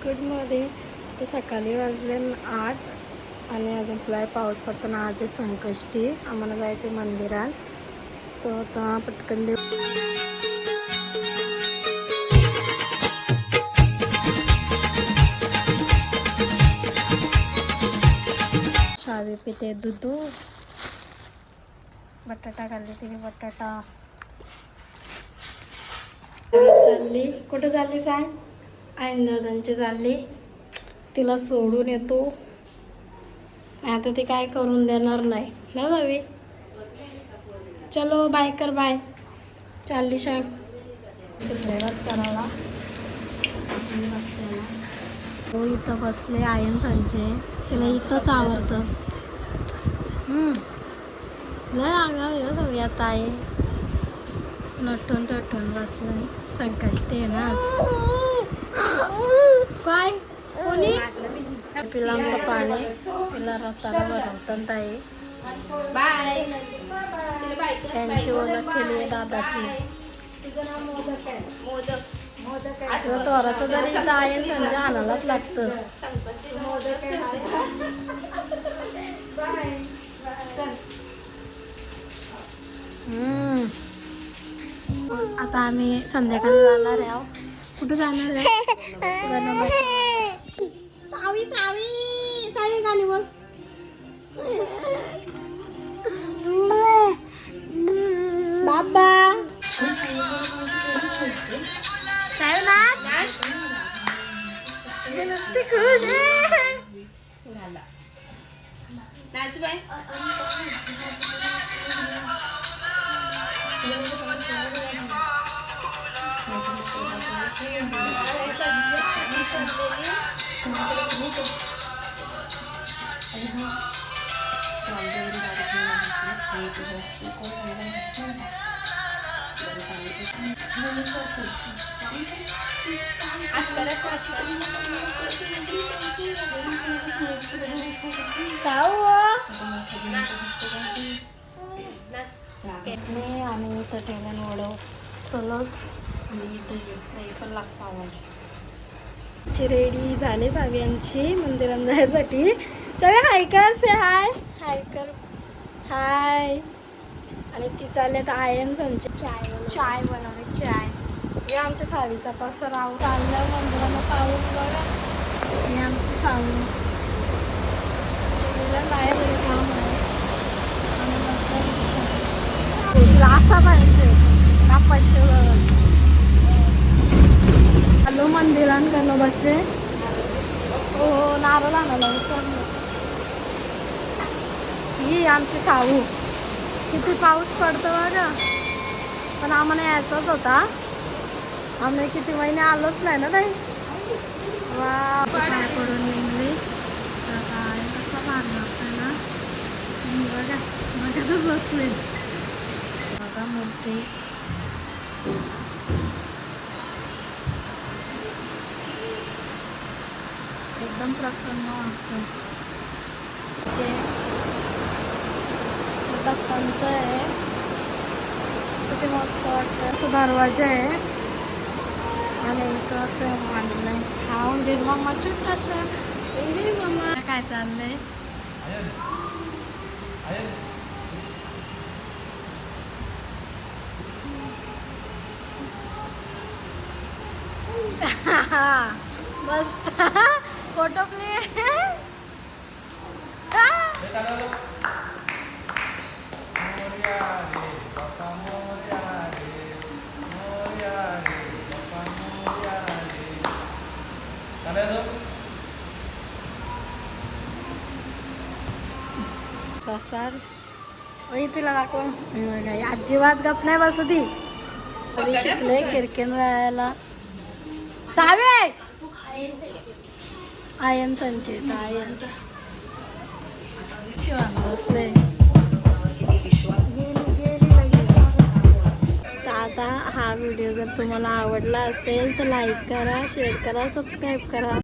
Good morning. तर सकाळी वाजले 8 आणि अजून तुला पाऊस पडताना आज आहे संकष्टी. आम्हाला जायचं आहे मंदिरात. तर आता पटकन देव शावी पिते दूध बटाटा खाल्ले तिने बटाटा. चालली कुठं चालली सांग? आईंदरची चालली. तिला सोडून येतो. आता ती काय करून देणार नाही ना जावी. चलो बाय कर. बाय. चालली सांग फ्लेवर करायला. हो इथं बसले आयन सांचे. तिला इथंच आवडतं. लय आगाव सगळी आता आहे. नटून टटून बसलं. संकष्टी आहे ना काय कोणी पिलांचं पाणी तिला रताला बनवतात आहे. बाय. त्यांची ओळख केली आहे दादाची. थोडंसं जरी इथं आहे संजय आणायलाच लागतं. आता आम्ही संध्याकाळी जाणार आहे. कुठे जाणार आहे? सावी सावी सावी गाणी बोल. बाबा सावी नाच नुसती खुश नाच बाय. आणि इथं ठेवून वडव तलत आणि इथं पण लागतं. रेडी झाले साव्यांची मंदिरात जायसाठी. सगळे हाय कर. से हाय हाय कर. हाय. आणि ती चालले तर आयन संचे चाय बनवणे. चाय हे आमच्या सावीचा कसं राहू चाललं मंदिराला. पाऊस बघा. हे आमची सावी बाहेर काम आहे. तिला असा पाहिजे का पैसे आलो मंदिरात करणं बच्चे. हो नारळ आणायला विसरलो. ही आमची सावू. किती पाऊस पडतो बघा. पण आम्हाला यायचाच होता. आम्ही किती महिने आलोच नाही ना ताई. वा पाय पडून निघली. काय कसं भाग लागतं ना. बघा बघतच बसले. बघा मूर्ती. एकदम प्रसन्न वाटतं. ते दत्तांचं आहे. किती मस्त वाटतं. असं दरवाजा आहे आणि इथं असं मांडलंय. हा म्हणजे मम्माची कसं मम्मा काय चाललंय. मस्त फोटो प्ले. प्रसाद तिला दाखव. अजिबात गप नाही बसू ती. आधी शिकले किरकेन राहायला. सावे आयन संचित आयन शिवान बसले. तर आता हा व्हिडिओ जर तुम्हाला आवडला असेल तर लाईक करा, शेअर करा, सबस्क्राईब करा.